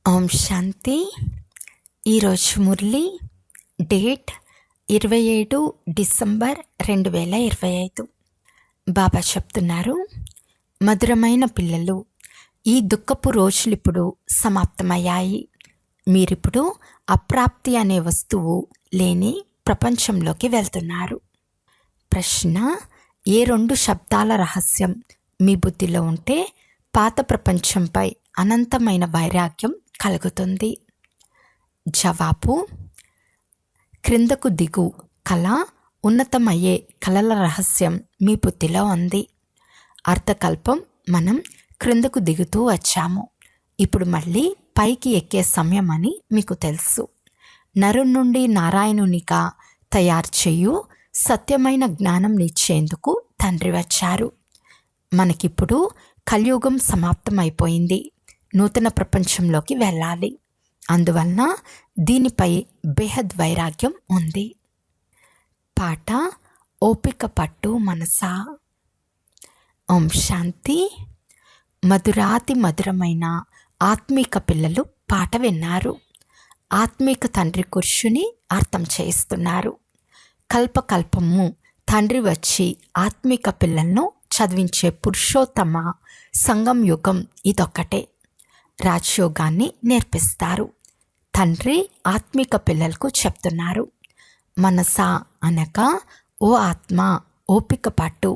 ఓం శాంతి. ఈరోజు Murali date 27 December 2025. బాబా చెప్తున్నారు, మధురమైన పిల్లలు, ఈ దుఃఖపు రోజులిప్పుడు సమాప్తమయ్యాయి. మీరిప్పుడు అప్రాప్తి అనే వస్తువు లేని ప్రపంచంలోకి వెళ్తున్నారు. ప్రశ్న: ఏ రెండు శబ్దాల రహస్యం మీ బుద్ధిలో ఉంటే పాత ప్రపంచంపై అనంతమైన వైరాగ్యం కలుగుతుంది? జవాబు: క్రిందకు దిగు కళ, ఉన్నతమయ్యే కళల రహస్యం మీ బుద్ధిలో ఉంది. అర్థకల్పం మనం క్రిందకు దిగుతూ వచ్చాము. ఇప్పుడు మళ్ళీ పైకి ఎక్కే సమయం అని మీకు తెలుసు. నరు నుండి నారాయణునిగా తయారు చేయు సత్యమైన జ్ఞానం నిచ్చేందుకు తండ్రి వచ్చారు. మనకిప్పుడు కలియుగం సమాప్తమైపోయింది. నూతన ప్రపంచంలోకి వెళ్ళాలి. అందువలన దీనిపై బేహద్ వైరాగ్యం ఉంది. పాట: ఓపిక పట్టు మనసా. ఓం శాంతి. మధురాతి మధురమైన ఆత్మీక పిల్లలు పాట విన్నారు. ఆత్మీక తండ్రి కూర్చుని అర్థం చేస్తున్నారు. కల్పకల్పము తండ్రి వచ్చి ఆత్మీక పిల్లలను చదివించే పురుషోత్తమ సంగం యుగం ఇదొక్కటే. రాజయోగాన్ని నేర్పిస్తారు. తండ్రి ఆత్మిక పిల్లలకు చెప్తున్నారు, మనసా అనగా ఓ ఆత్మ, ఓపిక పట్టు,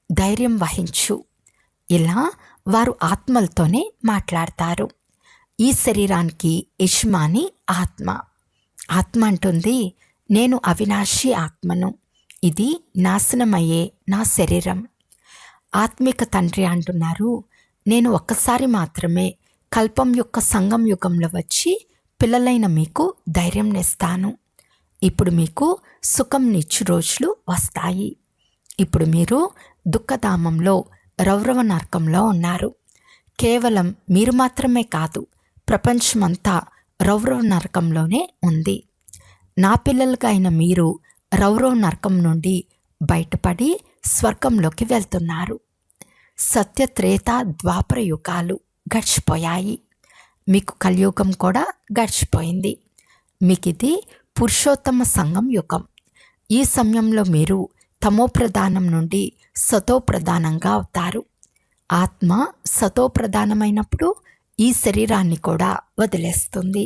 ధైర్యం వహించు. ఇలా వారు ఆత్మలతోనే మాట్లాడతారు. ఈ శరీరానికి యజమాని ఆత్మ. ఆత్మ అంటుంది, నేను అవినాశి ఆత్మను, ఇది నాశనమయ్యే నా శరీరం. ఆత్మిక తండ్రి అంటున్నారు, నేను ఒక్కసారి మాత్రమే కల్పం యొక్క సంగం యుగంలో వచ్చి పిల్లలైన మీకు ధైర్యం నేస్తాను. ఇప్పుడు మీకు సుఖం నిచ్చు రోజులు వస్తాయి. ఇప్పుడు మీరు దుఃఖధామంలో, రౌరవ నరకంలో ఉన్నారు. కేవలం మీరు మాత్రమే కాదు, ప్రపంచమంతా రౌరవ నరకంలోనే ఉంది. నా పిల్లలుగా అయిన మీరు రౌరవ నరకం నుండి బయటపడి స్వర్గంలోకి వెళ్తున్నారు. సత్య త్రేత ద్వాపర యుగాలు గడిచిపోయాయి. మీకు కలియుగం కూడా గడిచిపోయింది. మీకు ఇది పురుషోత్తమ సంగం యుగం. ఈ సమయంలో మీరు తమో ప్రధానం నుండి సతో ప్రధానంగా అవుతారు. ఆత్మ సతో ప్రధానమైనప్పుడు ఈ శరీరాన్ని కూడా వదిలేస్తుంది.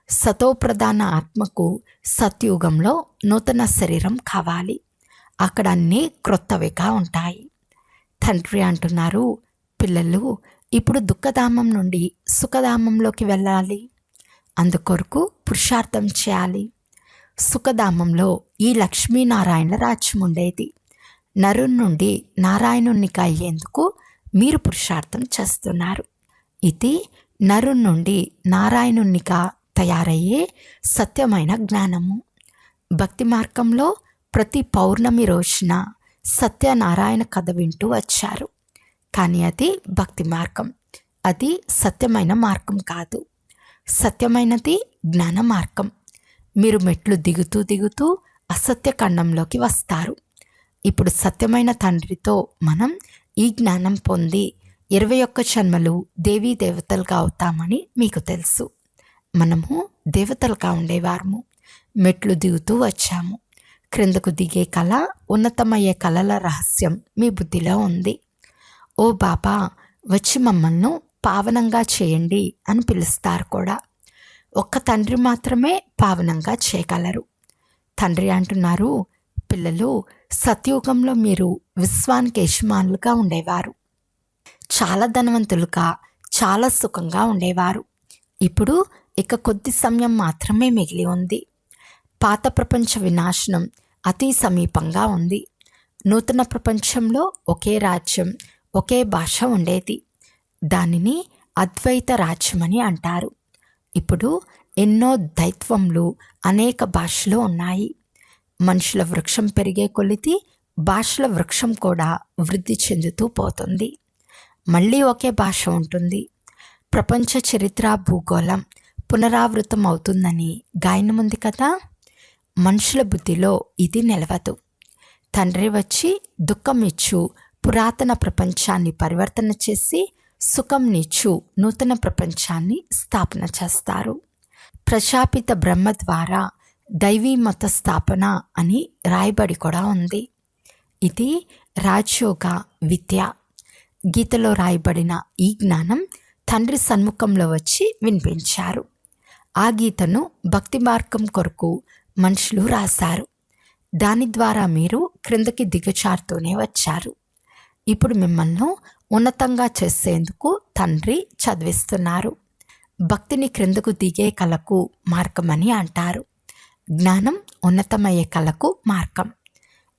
సతో ప్రధాన ఆత్మకు సత్యుగంలో నూతన శరీరం కావాలి. అక్కడ అన్నీ క్రొత్తవిగా ఉంటాయి. తండ్రి అంటున్నారు, పిల్లలు ఇప్పుడు దుఃఖధామం నుండి సుఖధామంలోకి వెళ్ళాలి. అందుకొరకు పురుషార్థం చేయాలి. సుఖధామంలో ఈ లక్ష్మీనారాయణ రాజ్యం ఉండేది. నరు నుండి నారాయణునిగా అయ్యేందుకు మీరు పురుషార్థం చేస్తున్నారు. ఇది నరు నుండి నారాయణునిగా తయారయ్యే సత్యమైన జ్ఞానము. భక్తి మార్గంలో ప్రతి పౌర్ణమి రోజున సత్యనారాయణ కథ వింటూ వచ్చారు. కానీ అది భక్తి మార్గం. అది సత్యమైన మార్గం కాదు. సత్యమైనది జ్ఞాన మార్గం. మీరు మెట్లు దిగుతూ దిగుతూ అసత్య ఖండంలోకి వస్తారు. ఇప్పుడు సత్యమైన తండ్రితో మనం ఈ జ్ఞానం పొంది 21 జన్మలు దేవీ దేవతలుగా అవుతామని మీకు తెలుసు. మనము దేవతలుగా ఉండేవారము. మెట్లు దిగుతూ వచ్చాము. క్రిందకు దిగే కళ, ఉన్నతమయ్యే కళల రహస్యం మీ బుద్ధిలో ఉంది. ఓ బాబా, వచ్చి మమ్మల్ని పావనంగా చేయండి అని పిలుస్తారు కూడా. ఒక్క తండ్రి మాత్రమే పావనంగా చేయగలరు. తండ్రి అంటున్నారు, పిల్లలు, సత్యుగంలో మీరు విశ్వానికి యజమానులుగా ఉండేవారు. చాలా ధనవంతులుగా, చాలా సుఖంగా ఉండేవారు. ఇప్పుడు ఇక కొద్ది సమయం మాత్రమే మిగిలి ఉంది. పాత ప్రపంచ వినాశనం అతి సమీపంగా ఉంది. నూతన ప్రపంచంలో ఒకే రాజ్యం, ఒకే భాష ఉండేది. దానిని అద్వైత రాజ్యమని అంటారు. ఇప్పుడు ఎన్నో దైత్వములు అనేక భాషలు ఉన్నాయి. మనుషుల వృక్షం పెరిగే కొలిది భాషల వృక్షం కూడా వృద్ధి చెందుతూ పోతుంది. మళ్ళీ ఒకే భాష ఉంటుంది. ప్రపంచ చరిత్ర భూగోళం పునరావృతం అవుతుందని గాయనం ఉంది కదా. మనుషుల బుద్ధిలో ఇది నిలవదు. తండ్రి వచ్చి దుఃఖం ఇచ్చు పురాతన ప్రపంచాన్ని పరివర్తన చేసి సుఖంనిచ్చు నూతన ప్రపంచాన్ని స్థాపన చేస్తారు. ప్రజాపిత బ్రహ్మ ద్వారా దైవీ మత స్థాపన అని రాయబడి కూడా ఉంది. ఇది రాజయోగ విద్య. గీతలో రాయబడిన ఈ జ్ఞానం తండ్రి సన్ముఖంలో వచ్చి వినిపించారు. ఆ గీతను భక్తి మార్గం కొరకు మనుషులు రాశారు. దాని ద్వారా మీరు క్రిందకి దిగజారుతూనే వచ్చారు. ఇప్పుడు మిమ్మల్ని ఉన్నతంగా చేసేందుకు తండ్రి చదివిస్తున్నారు. భక్తిని క్రిందకు దిగే కళకు మార్గమని అంటారు. జ్ఞానం ఉన్నతమయ్యే కళకు మార్గం.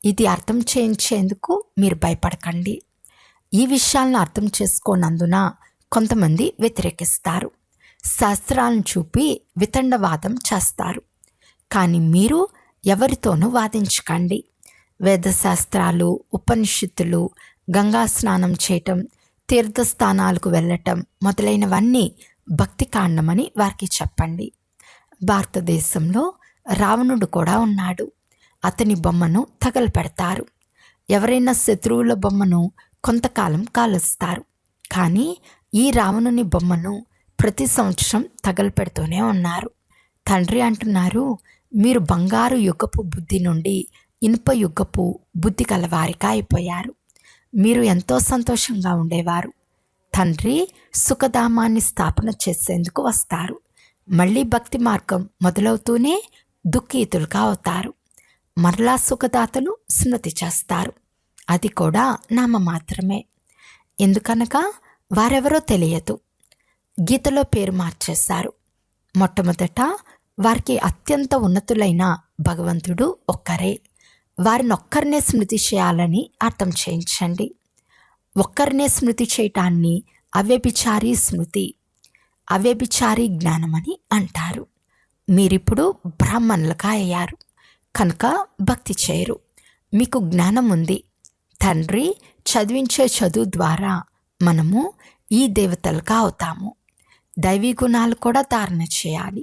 ఇది అర్థం చేయించేందుకు మీరు భయపడకండి. ఈ విషయాలను అర్థం చేసుకోనందున కొంతమంది వ్యతిరేకిస్తారు. శాస్త్రాలను చూపి వితండవాదం చేస్తారు. కానీ మీరు ఎవరితోనూ వాదించకండి. వేదశాస్త్రాలు, ఉపనిషత్తులు, గంగా స్నానం చేయటం, తీర్థస్థానాలకు వెళ్ళటం మొదలైనవన్నీ భక్తి కాండమని వారికి చెప్పండి. భారతదేశంలో రావణుడు కూడా ఉన్నాడు. అతని బొమ్మను తగలపెడతారు. ఎవరైనా శత్రువుల బొమ్మను కొంతకాలం కాలుస్తారు. కానీ ఈ రావణుని బొమ్మను ప్రతి సంవత్సరం తగలపెడుతూనే ఉన్నారు. తండ్రి అంటున్నారు, మీరు బంగారు యుగపు బుద్ధి నుండి ఇనుప యుగపు బుద్ధి కలవారిగా అయిపోయారు. మీరు ఎంతో సంతోషంగా ఉండేవారు. తండ్రి సుఖధామాన్ని స్థాపన చేసేందుకు వస్తారు. మళ్ళీ భక్తి మార్గం మొదలవుతూనే దుఃఖితులుగా అవుతారు. మరలా సుఖదాతలు స్మృతి చేస్తారు. అది కూడా నామ మాత్రమే. ఎందుకనగా వారెవరో తెలియదు. గీతలో పేరు మార్చేశారు. మొట్టమొదట వారికి అత్యంత ఉన్నతులైన భగవంతుడు ఒక్కరే. వారిని ఒక్కరినే స్మృతి చేయాలని అర్థం చేయించండి. ఒక్కరినే స్మృతి చేయటాన్ని అవ్యభిచారి స్మృతి, అవ్యభిచారి జ్ఞానమని అంటారు. మీరిప్పుడు బ్రాహ్మణులుగా అయ్యారు కనుక భక్తి చేయరు. మీకు జ్ఞానం ఉంది. తండ్రి చదివించే చదువు ద్వారా మనము ఈ దేవతలుగా అవుతాము. దైవీ గుణాలు కూడా ధారణ చేయాలి.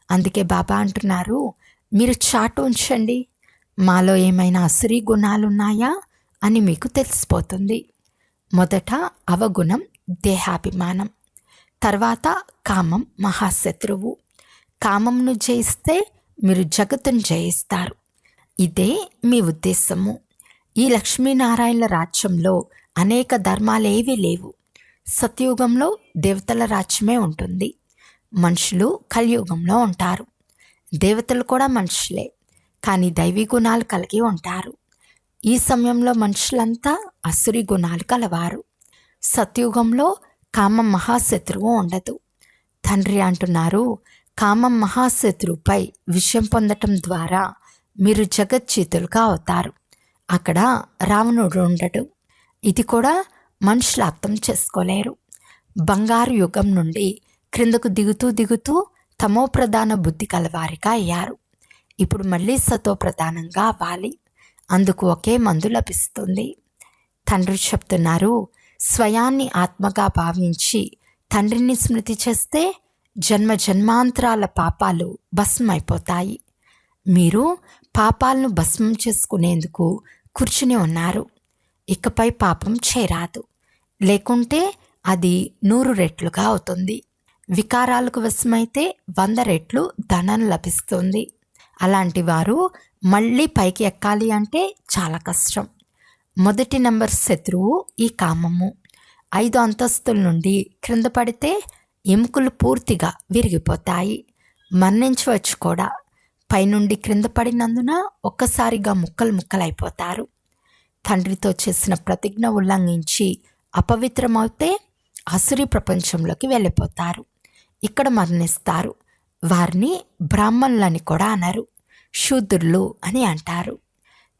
అందుకే బాబా అంటున్నారు, మీరు చాటు ఉంచండి. మాలో ఏమైనా అసురీ గుణాలున్నాయా అని మీకు తెలిసిపోతుంది. మొదట అవగుణం దేహాభిమానం, తర్వాత కామం మహాశత్రువు. కామంను జయిస్తే మీరు జగత్తును జయిస్తారు. ఇదే మీ ఉద్దేశము. ఈ లక్ష్మీనారాయణల రాజ్యంలో అనేక ధర్మాలేవీ లేవు. సత్యుగంలో దేవతల రాజ్యమే ఉంటుంది. మనుషులు కలియుగంలో ఉంటారు. దేవతలు కూడా మనుషులే, కానీ దైవీ గుణాలు కలిగి ఉంటారు. ఈ సమయంలో మనుషులంతా అసురి గుణాలు కలవారు. సత్యుగంలో కామం మహాశత్రువు ఉండదు. తండ్రి అంటున్నారు, కామం మహాశత్రువుపై విజయం పొందటం ద్వారా మీరు జగజ్జీతులుగా అవుతారు. అక్కడ రావణుడు ఉండడు. ఇది కూడా మనుషులు అర్థం చేసుకోలేరు. బంగారు యుగం నుండి క్రిందకు దిగుతూ తమో ప్రధాన బుద్ధి కలవారిగా అయ్యారు. ఇప్పుడు మళ్ళీ సతో ప్రధానంగా అవ్వాలి. అందుకు ఒకే మందు లభిస్తుంది. తండ్రి చెప్తున్నారు, స్వయాన్ని ఆత్మగా భావించి తండ్రిని స్మృతి చేస్తే జన్మ జన్మాంతరాల పాపాలు భస్మైపోతాయి. మీరు పాపాలను భస్మం చేసుకునేందుకు కూర్చుని ఉన్నారు. ఇకపై పాపం చేరాదు. లేకుంటే అది 100 రెట్లుగా అవుతుంది. వికారాలకు వశమైతే 100 రెట్లు ధనం లభిస్తుంది. అలాంటి వారు మళ్ళీ పైకి ఎక్కాలి అంటే చాలా కష్టం. మొదటి నంబర్ శత్రువు ఈ కామము. 5 అంతస్తుల నుండి క్రింద పడితే ఎముకలు పూర్తిగా విరిగిపోతాయి. మరణించవచ్చు కూడా. పైనుండి క్రింద పడినందున ఒక్కసారిగా ముక్కలైపోతారు. తండ్రితో చేసిన ప్రతిజ్ఞ ఉల్లంఘించి అపవిత్రమవుతే అసురి ప్రపంచంలోకి వెళ్ళిపోతారు. ఇక్కడ మరణిస్తారు. వారిని బ్రాహ్మణులని కూడా అనరు, శూద్రులు అని అంటారు.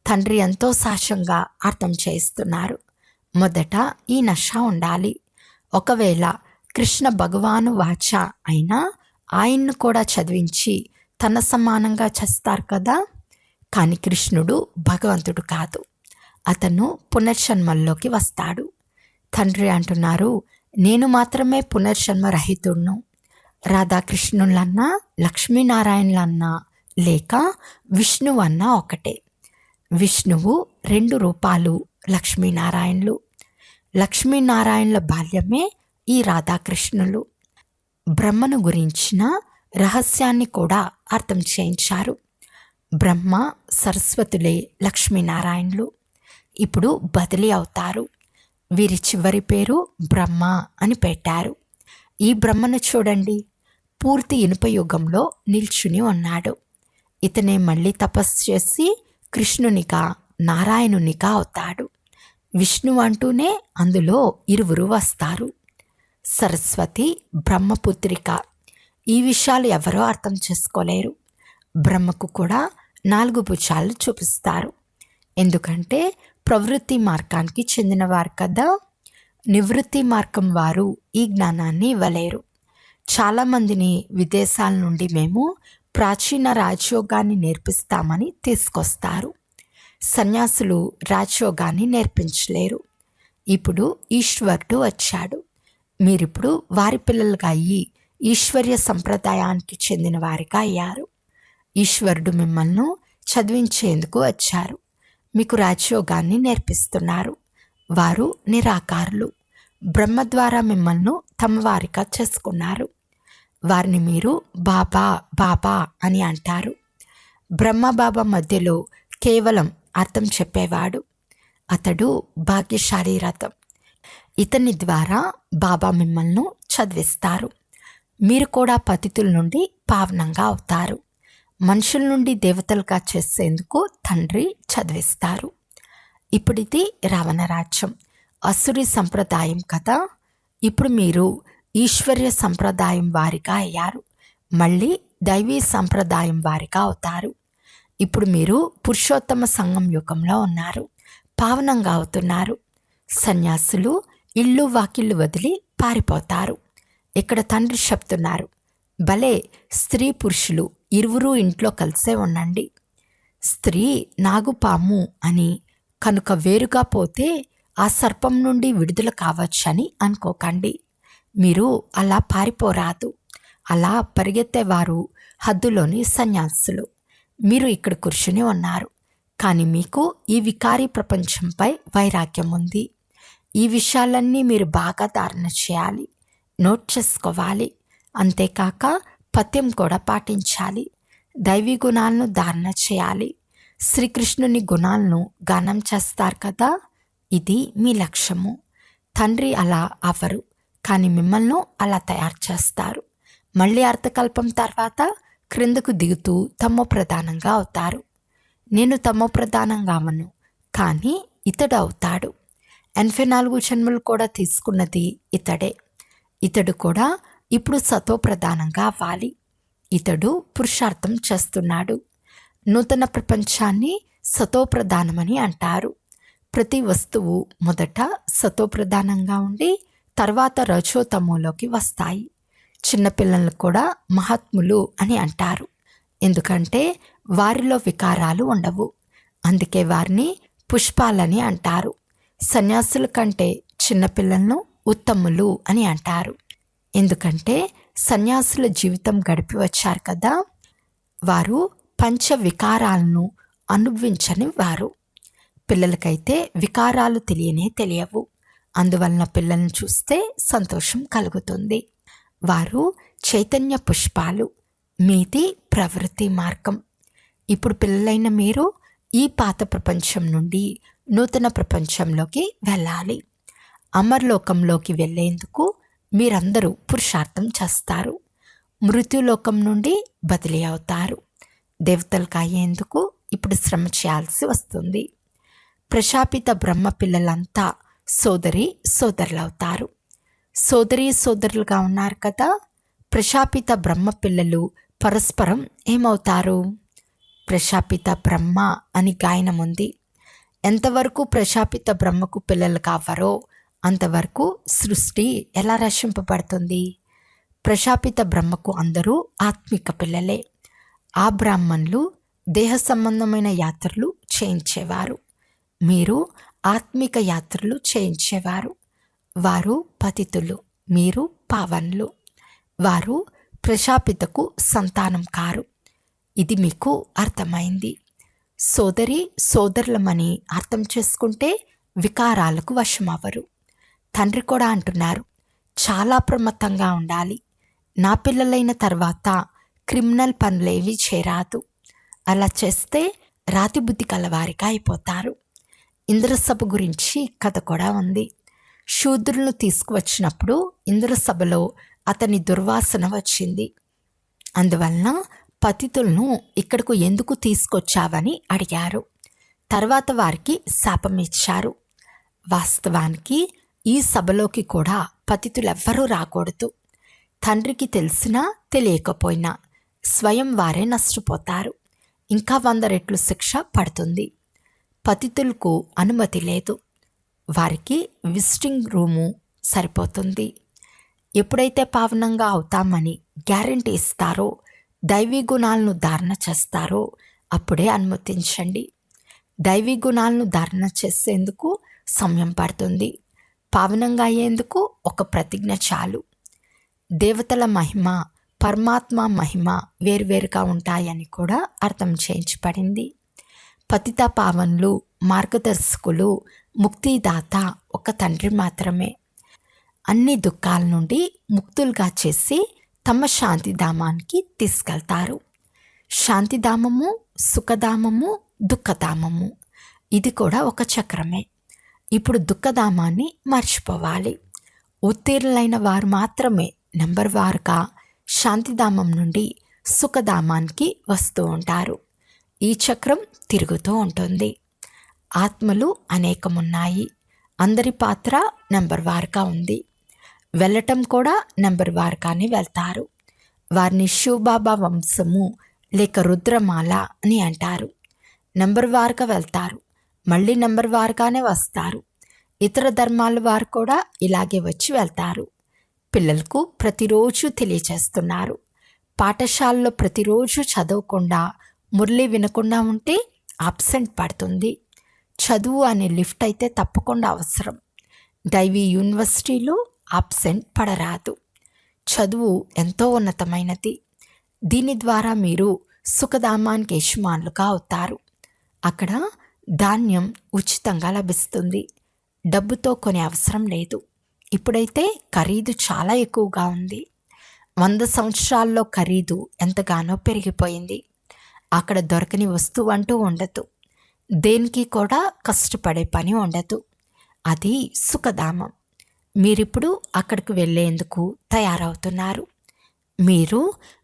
తండ్రి ఎంతో సాక్ష్యంగా అర్థం చేయిస్తున్నారు. మొదట ఈ నష ఉండాలి. ఒకవేళ కృష్ణ భగవాను వాచ అయినా ఆయన్ను కూడా చదివించి తన సమానంగా చేస్తారు కదా. కానీ కృష్ణుడు భగవంతుడు కాదు. అతను పునర్జన్మల్లోకి వస్తాడు. తండ్రి అంటున్నారు, నేను మాత్రమే పునర్జన్మ రహితుడును. రాధాకృష్ణులన్నా లక్ష్మీనారాయణలన్నా లేక విష్ణువు అన్నా ఒకటే. విష్ణువు 2 రూపాలు లక్ష్మీనారాయణులు. లక్ష్మీనారాయణల బాల్యమే ఈ రాధాకృష్ణులు. బ్రహ్మను గురించిన రహస్యాన్ని కూడా అర్థం చేయించారు. బ్రహ్మ సరస్వతులే లక్ష్మీనారాయణులు ఇప్పుడు బదిలీ అవుతారు. వీరి చివరి పేరు బ్రహ్మ అని పెట్టారు. ఈ బ్రహ్మను చూడండి, పూర్తి ఇనుప యుగంలో నిల్చుని ఉన్నాడు. ఇతనే మళ్ళీ తపస్సు చేసి కృష్ణునిగా నారాయణునిగా అవుతాడు. విష్ణు అంటూనే అందులో ఇరువురు వస్తారు. సరస్వతి బ్రహ్మపుత్రిక. ఈ విషయాలు ఎవరో అర్థం చేసుకోలేరు. బ్రహ్మకు కూడా 4 భుజాలు చూపిస్తారు. ఎందుకంటే ప్రవృత్తి మార్గానికి చెందినవారు కదా. నివృత్తి మార్గం వారు ఈ జ్ఞానాన్ని ఇవ్వలేరు. చాలామందిని విదేశాల నుండి మేము ప్రాచీన రాజయోగాన్ని నేర్పిస్తామని తీసుకొస్తారు. సన్యాసులు రాజయోగాన్ని నేర్పించలేరు. ఇప్పుడు ఈశ్వరుడు వచ్చాడు. మీరిప్పుడు వారి పిల్లలుగా అయ్యి ఈశ్వర్య సంప్రదాయానికి చెందిన వారిగా అయ్యారు. ఈశ్వరుడు మిమ్మల్ని చదివించేందుకు వచ్చారు. మీకు రాజయోగాన్ని నేర్పిస్తున్నారు. వారు నిరాకారులు. బ్రహ్మ ద్వారా మిమ్మల్ని తమ వారిగా చేసుకున్నారు. వారిని మీరు బాబా బాబా అని అంటారు. బ్రహ్మ బాబా మధ్యలో కేవలం అర్థం చెప్పేవాడు. అతడు భాగ్యశాలి రథం. ఇతని ద్వారా బాబా మిమ్మల్ని చదివిస్తారు. మీరు కూడా పతితుల నుండి పావనంగా అవుతారు. మనుషుల నుండి దేవతలుగా చేసేందుకు తండ్రి చదివిస్తారు. ఇప్పుడు ఇది రావణ రాజ్యం, అసురి సంప్రదాయం కదా. ఇప్పుడు మీరు ఈశ్వర్య సంప్రదాయం వారిగా అయ్యారు. మళ్ళీ దైవీ సంప్రదాయం వారిగా అవుతారు. ఇప్పుడు మీరు పురుషోత్తమ సంఘం యుగంలో ఉన్నారు. పావనంగా అవుతున్నారు. సన్యాసులు ఇళ్ళు వాకిళ్ళు వదిలి పారిపోతారు. ఇక్కడ తండ్రి చెప్తున్నారు, భలే స్త్రీ పురుషులు ఇరువురు ఇంట్లో కలిసే ఉండండి. స్త్రీ నాగుపాము అని కనుక వేరుగా పోతే ఆ సర్పం నుండి విడుదల కావచ్చని అనుకోకండి. మీరు అలా పారిపోరాదు. అలా పరిగెత్తేవారు హద్దులోని సన్యాసులు. మీరు ఇక్కడ కూర్చుని ఉన్నారు. కానీ మీకు ఈ వికారీ ప్రపంచంపై వైరాగ్యం ఉంది. ఈ విషయాలన్నీ మీరు బాగా ధారణ చేయాలి, నోట్ చేసుకోవాలి. అంతేకాక పథ్యం కూడా పాటించాలి. దైవీ గుణాలను ధారణ చేయాలి. శ్రీకృష్ణుని గుణాలను గానం చేస్తారు కదా. ఇది మీ లక్ష్యము. తండ్రి అలా అవ్వరు, కానీ మిమ్మల్ని అలా తయారు చేస్తారు. మళ్ళీ అర్థకల్పం తర్వాత క్రిందకు దిగుతూ తమో ప్రధానంగా అవుతారు. నేను తమో ప్రధానంగా అవ్వను, కానీ ఇతడు అవుతాడు. 84 జన్మలు కూడా తీసుకున్నది ఇతడే. ఇతడు కూడా ఇప్పుడు సతో ప్రధానంగా అవ్వాలి. ఇతడు పురుషార్థం చేస్తున్నాడు. నూతన ప్రపంచాన్ని సతో ప్రధానమని అంటారు. ప్రతి వస్తువు మొదట సతో ప్రధానంగా ఉండి తర్వాత రజోతమోలోకి వస్తాయి. చిన్నపిల్లలను కూడా మహాత్ములు అని అంటారు. ఎందుకంటే వారిలో వికారాలు ఉండవు. అందుకే వారిని పుష్పాలని అంటారు. సన్యాసుల కంటే చిన్నపిల్లలను ఉత్తములు అని అంటారు. ఎందుకంటే సన్యాసుల జీవితం గడిపి వచ్చారు కదా. వారు పంచ వికారాలను అనుభవించని వారు. పిల్లలకైతే వికారాలు తెలియవు. అందువలన పిల్లలను చూస్తే సంతోషం కలుగుతుంది. వారు చైతన్య పుష్పాలు. మీది ప్రవృత్తి మార్గం. ఇప్పుడు పిల్లలైన మీరు ఈ పాత ప్రపంచం నుండి నూతన ప్రపంచంలోకి వెళ్ళాలి. అమర్లోకంలోకి వెళ్ళేందుకు మీరందరూ పురుషార్థం చేస్తారు. మృత్యులోకం నుండి బదిలీ అవుతారు. దేవతలకు అయ్యేందుకు ఇప్పుడు శ్రమ చేయాల్సి వస్తుంది. ప్రశాపిత బ్రహ్మ పిల్లలంతా సోదరి సోదరులవుతారు. సోదరి సోదరులుగా ఉన్నారు కదా. ప్రశాపిత బ్రహ్మ పిల్లలు పరస్పరం ఏమవుతారు? ప్రశాపిత బ్రహ్మ అని గాయనం ఉంది. ఎంతవరకు ప్రశాపిత బ్రహ్మకు పిల్లలు కావరో అంతవరకు సృష్టి ఎలా రక్షింపబడుతుంది? ప్రశాపిత బ్రహ్మకు అందరూ ఆత్మిక పిల్లలే. ఆ బ్రాహ్మణులు దేహ సంబంధమైన యాత్రలు చేయించేవారు. మీరు ఆత్మిక యాత్రలు చేయించేవారు. వారు పతితులు, మీరు పావనులు. వారు ప్రశాపితకు సంతానం కారు. ఇది మీకు అర్థమైంది. సోదరి సోదరులమని అర్థం చేసుకుంటే వికారాలకు వశమవ్వరు. తండ్రి కూడా అంటున్నారు, చాలా అప్రమత్తంగా ఉండాలి. నా పిల్లలైన తర్వాత క్రిమినల్ పనులేవి చేరాదు. అలా చేస్తే రాతి బుద్ధి కలవారిగా అయిపోతారు. ఇంద్రసభ గురించి కథ కూడా ఉంది. శూద్రులను తీసుకువచ్చినప్పుడు ఇంద్రసభలో అతని దుర్వాసన వచ్చింది. అందువలన పతితులను ఇక్కడకు ఎందుకు తీసుకొచ్చావని అడిగారు. తర్వాత వారికి శాపం ఇచ్చారు. వాస్తవానికి ఈ సభలోకి కూడా పతితులెవ్వరూ రాకూడదు. తండ్రికి తెలిసినా తెలియకపోయినా స్వయం వారే నష్టపోతారు. ఇంకా 100 రెట్లు శిక్ష పడుతుంది. పతితులకు అనుమతి లేదు. వారికి విజిటింగ్ రూము సరిపోతుంది. ఎప్పుడైతే పావనంగా అవుతామని గ్యారెంటీ ఇస్తారో, దైవీ గుణాలను ధారణ చేస్తారో అప్పుడే అనుమతించండి. దైవీ గుణాలను ధారణ చేసేందుకు సమయం పడుతుంది. పావనంగా అయ్యేందుకు ఒక ప్రతిజ్ఞ చాలు. దేవతల మహిమ, పరమాత్మ మహిమ వేరువేరుగా ఉంటాయని కూడా అర్థం చేయించబడింది. పతిత పావనులు, మార్గదర్శకులు, ముక్తిదాత ఒక తండ్రి మాత్రమే. అన్ని దుఃఖాల నుండి ముక్తులుగా చేసి తమ శాంతిధామానికి తీసుకెళ్తారు. శాంతిధామము, సుఖధామము, దుఃఖధామము, ఇది కూడా ఒక చక్రమే. ఇప్పుడు దుఃఖధామాన్ని మర్చిపోవాలి. ఉత్తీర్ణులైన వారు మాత్రమే నెంబర్ వారుగా శాంతిధామం నుండి సుఖధామానికి వస్తూ ఉంటారు. ఈ చక్రం తిరుగుతూ ఉంటుంది. ఆత్మలు అనేకమున్నాయి. అందరి పాత్ర నెంబర్ వారుగా ఉంది. వెళ్ళటం కూడా నెంబర్ వారుగానే వెళ్తారు. వారిని శివబాబా వంశము లేక రుద్రమాల అని అంటారు. నెంబర్ వారుగా వెళ్తారు, మళ్ళీ నెంబర్ వారుగానే వస్తారు. ఇతర ధర్మాల వారు కూడా ఇలాగే వచ్చి వెళ్తారు. పిల్లలకు ప్రతిరోజు తెలియచేస్తున్నారు. పాఠశాలలో ప్రతిరోజు చదవకుండా, మురళి వినకుండా ఉంటే అబ్సెంట్ పడుతుంది. చదువు అనే లిఫ్ట్ అయితే తప్పకుండా అవసరం. దైవీ యూనివర్సిటీలో అబ్సెంట్ పడరాదు. చదువు ఎంతో ఉన్నతమైనది. దీని ద్వారా మీరు సుఖధామానికి యజమానులుగా అవుతారు. అక్కడ ధాన్యం ఉచితంగా లభిస్తుంది. డబ్బుతో కొనే అవసరం లేదు. ఇప్పుడైతే ఖరీదు చాలా ఎక్కువగా ఉంది. 100 సంవత్సరాల్లో ఖరీదు ఎంతగానో పెరిగిపోయింది. అక్కడ దొరకని వస్తువు అంటూ ఉండదు. దేనికి కూడా కష్టపడే పని ఉండదు. అది సుఖధామం. మీరిప్పుడు అక్కడికి వెళ్ళేందుకు తయారవుతున్నారు. మీరు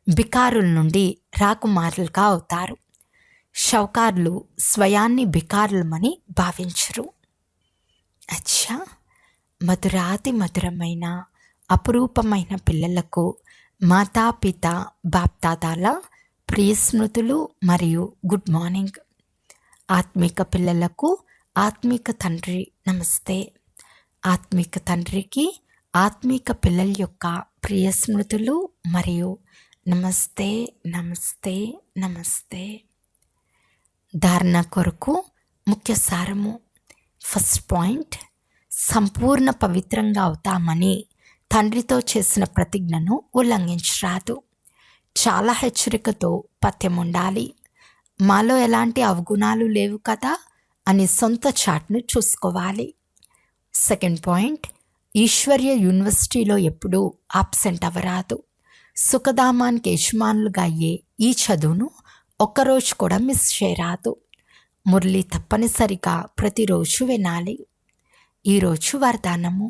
బికారుల నుండి రాకుమారులుగా అవుతారు. షౌకార్లు స్వయాన్ని బికారులమని భావించరు. అచ్చా, మధురాతి మధురమైన అపురూపమైన పిల్లలకు మాతాపిత బాప్దాదాల ప్రియ స్మృతులు మరియు గుడ్ మార్నింగ్. ఆత్మిక పిల్లలకు ఆత్మిక తండ్రి నమస్తే. ఆత్మిక తండ్రికి ఆత్మిక పిల్లల యొక్క ప్రియ స్మృతులు మరియు నమస్తే నమస్తే నమస్తే. ధారణ కొరకు ముఖ్య సారము. ఫస్ట్ పాయింట్, సంపూర్ణ పవిత్రంగా అవుతామని తండ్రితో చేసిన ప్రతిజ్ఞను ఉల్లంఘించరాదు. చాలా హెచ్చరికతో పథ్యం ఉండాలి. మాలో ఎలాంటి అవగుణాలు లేవు కదా అని సొంత చాట్ను చూసుకోవాలి. సెకండ్ పాయింట్, ఈశ్వర్య యూనివర్సిటీలో ఎప్పుడూ అబ్సెంట్ అవ్వరాదు. సుఖధామానికి యజమానులుగా అయ్యే ఈ చదువును ఒక్కరోజు కూడా మిస్ చేయరాదు. మురళి తప్పనిసరిగా ప్రతిరోజు వినాలి. ఈరోజు వరదానము.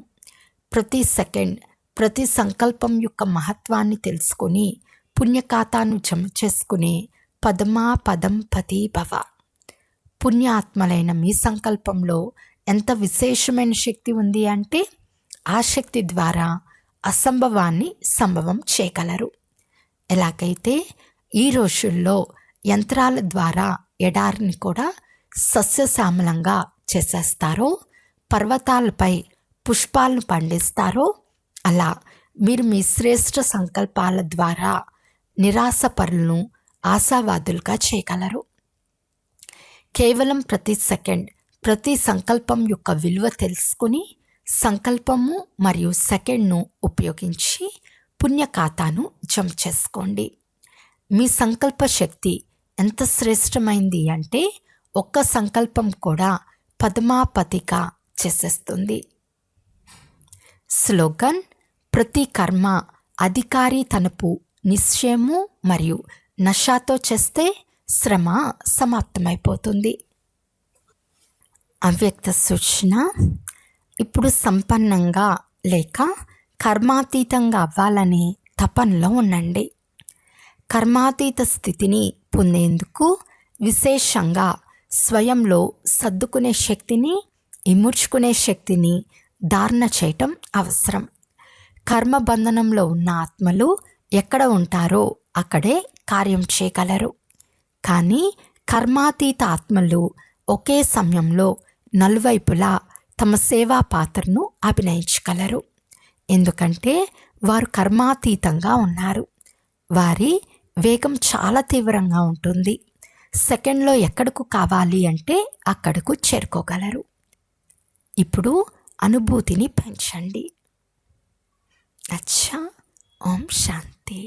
ప్రతి సెకండ్, ప్రతి సంకల్పం యొక్క మహత్వాన్ని తెలుసుకొని పుణ్యఖాతాను జమ చేసుకునే పదమా పదం పతి భవ. పుణ్యాత్మలైన మీ సంకల్పంలో ఎంత విశేషమైన శక్తి ఉంది అంటే ఆ శక్తి ద్వారా అసంభవాన్ని సంభవం చేయగలరు. ఎలాగైతే ఈ రోజుల్లో యంత్రాల ద్వారా ఎడారిని కూడా సస్యశ్యామలంగా చేసేస్తారో, పర్వతాలపై పుష్పాలను పండిస్తారో, అలా మీరు మీ శ్రేష్ఠ సంకల్పాల ద్వారా నిరాశపరులను ఆశావాదులుగా చేయగలరు. కేవలం ప్రతి సెకండ్, ప్రతి సంకల్పం యొక్క విలువ తెలుసుకుని సంకల్పము మరియు సెకండ్ను ఉపయోగించి పుణ్యఖాతాను జమ చేసుకోండి. మీ సంకల్ప శక్తి ఎంత శ్రేష్టమైంది అంటే ఒక్క సంకల్పం కూడా పద్మాపతిగా చేసేస్తుంది. స్లోగన్: ప్రతి కర్మ అధికారి తనపు నిశ్చయము మరియు నషాతో చేస్తే శ్రమ సమాప్తమైపోతుంది. అవ్యక్త సూచన: ఇప్పుడు సంపన్నంగా లేక కర్మాతీతంగా అవ్వాలనే తపనలో ఉండండి. కర్మాతీత స్థితిని పొందేందుకు విశేషంగా స్వయంలో సర్దుకునే శక్తిని, ఇముడ్చుకునే శక్తిని ధారణ చేయటం అవసరం. కర్మబంధనంలో ఉన్న ఆత్మలు ఎక్కడ ఉంటారో అక్కడే కార్యం చేయగలరు. కానీ కర్మాతీత ఆత్మలు ఒకే సమయంలో నలువైపులా తమ సేవా పాత్రను అభినయించగలరు. ఎందుకంటే వారు కర్మాతీతంగా ఉన్నారు. వారి వేగం చాలా తీవ్రంగా ఉంటుంది. సెకండ్లో ఎక్కడకు కావాలి అంటే అక్కడకు చేరుకోగలరు. ఇప్పుడు అనుభూతిని పెంచండి. అచ్చా. ఓం శాంతి.